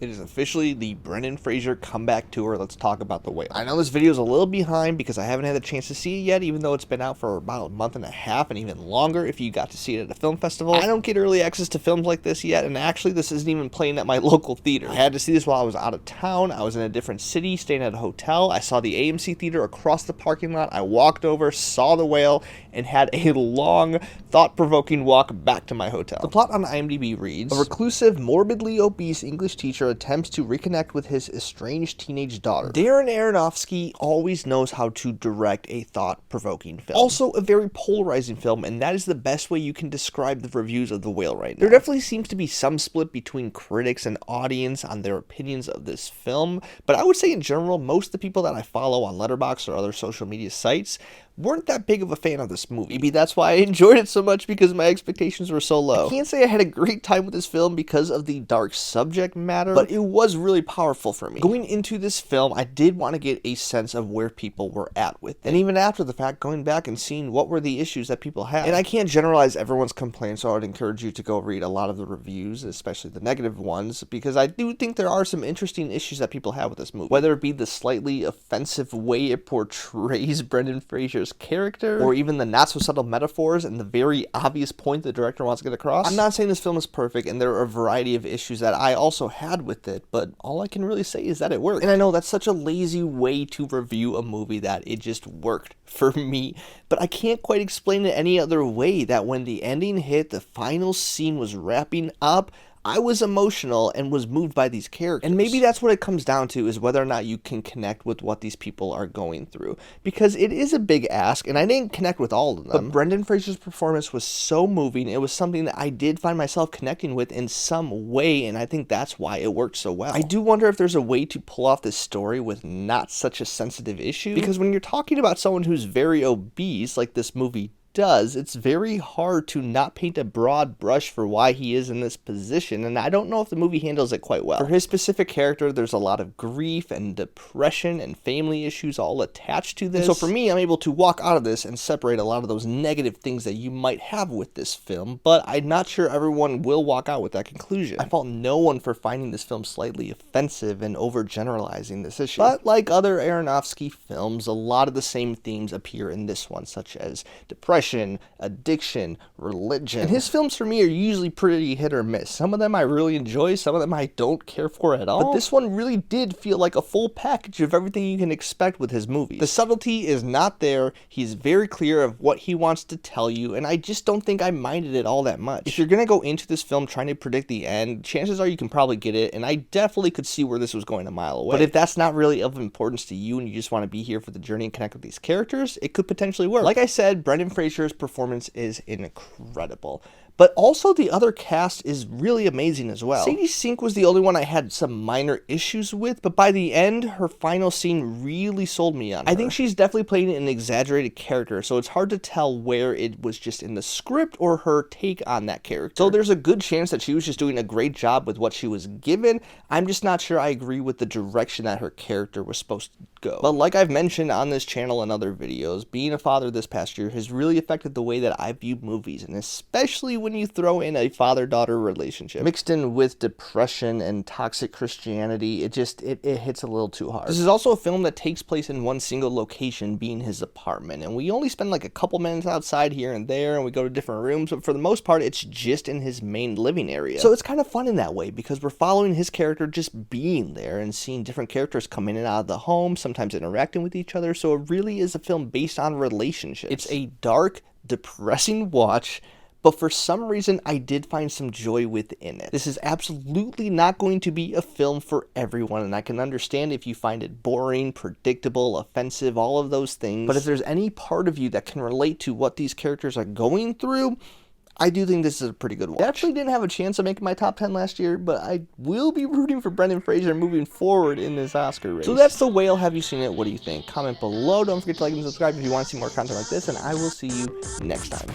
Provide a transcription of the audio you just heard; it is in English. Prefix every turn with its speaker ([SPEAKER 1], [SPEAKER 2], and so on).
[SPEAKER 1] It is officially the Brendan Fraser comeback tour. Let's talk about The Whale. I know this video is a little behind because I haven't had the chance to see it yet, even though it's been out for about a month and a half and even longer if you got to see it at a film festival. I don't get early access to films like this yet, and actually this isn't even playing at my local theater. I had to see this while I was out of town. I was in a different city, staying at a hotel. I saw the AMC theater across the parking lot. I walked over, saw The Whale, and had a long, thought-provoking walk back to my hotel. The plot on IMDb reads, a reclusive, morbidly obese English teacher attempts to reconnect with his estranged teenage daughter. Darren Aronofsky always knows how to direct a thought-provoking film. Also, a very polarizing film, and that is the best way you can describe the reviews of The Whale right now. There definitely seems to be some split between critics and audience on their opinions of this film, but I would say in general, most of the people that I follow on Letterboxd or other social media sites weren't that big of a fan of this movie. Maybe that's why I enjoyed it so much, because my expectations were so low. I can't say I had a great time with this film because of the dark subject matter, but it was really powerful for me. Going into this film, I did want to get a sense of where people were at with it. And even after the fact, going back and seeing what were the issues that people had. And I can't generalize everyone's complaints, so I would encourage you to go read a lot of the reviews, especially the negative ones, because I do think there are some interesting issues that people have with this movie. Whether it be the slightly offensive way it portrays Brendan Fraser's character, or even the not so subtle metaphors and the very obvious point the director wants to get across. I'm not saying this film is perfect, and there are a variety of issues that I also had with it, but all I can really say is that it worked. And I know that's such a lazy way to review a movie that it just worked for me, but I can't quite explain it any other way that when the ending hit, the final scene was wrapping up, I was emotional and was moved by these characters. And maybe that's what it comes down to, is whether or not you can connect with what these people are going through. Because it is a big ask, and I didn't connect with all of them. But Brendan Fraser's performance was so moving. It was something that I did find myself connecting with in some way, and I think that's why it worked so well. I do wonder if there's a way to pull off this story with not such a sensitive issue. Because when you're talking about someone who's very obese, like this movie does, it's very hard to not paint a broad brush for why he is in this position, and I don't know if the movie handles it quite well. For his specific character, there's a lot of grief and depression and family issues all attached to this. And so for me, I'm able to walk out of this and separate a lot of those negative things that you might have with this film, but I'm not sure everyone will walk out with that conclusion. I fault no one for finding this film slightly offensive and overgeneralizing this issue. But like other Aronofsky films, a lot of the same themes appear in this one, such as depression, addiction, religion. And his films for me are usually pretty hit or miss. Some of them I really enjoy, some of them I don't care for at all. But this one really did feel like a full package of everything you can expect with his movies. The subtlety is not there, he's very clear of what he wants to tell you, and I just don't think I minded it all that much. If you're gonna go into this film trying to predict the end, chances are you can probably get it, and I definitely could see where this was going a mile away. But if that's not really of importance to you and you just want to be here for the journey and connect with these characters, it could potentially work. Like I said, Brendan Fraser's performance is incredible, but also the other cast is really amazing as well. Sadie Sink was the only one I had some minor issues with, but by the end, her final scene really sold me on her. I think she's definitely playing an exaggerated character, so it's hard to tell where it was just in the script or her take on that character. So there's a good chance that she was just doing a great job with what she was given. I'm just not sure I agree with the direction that her character was supposed to go. But like I've mentioned on this channel and other videos, being a father this past year has really affected the way that I view movies, and especially when you throw in a father-daughter relationship mixed in with depression and toxic Christianity, it hits a little too hard. This is also a film that takes place in one single location, being his apartment, and we only spend like a couple minutes outside here and there, and we go to different rooms, but for the most part it's just in his main living area. So it's kind of fun in that way, because we're following his character just being there and seeing different characters come in and out of the home, sometimes interacting with each other. So it really is a film based on relationships. It's a dark, depressing watch, but for some reason I did find some joy within it. This is absolutely not going to be a film for everyone, and I can understand if you find it boring, predictable, offensive, all of those things. But if there's any part of you that can relate to what these characters are going through, I do think this is a pretty good watch. I actually didn't have a chance of making my top 10 last year, but I will be rooting for Brendan Fraser moving forward in this Oscar race. So that's The Whale. Have you seen it? What do you think? Comment below. Don't forget to like and subscribe if you want to see more content like this, and I will see you next time.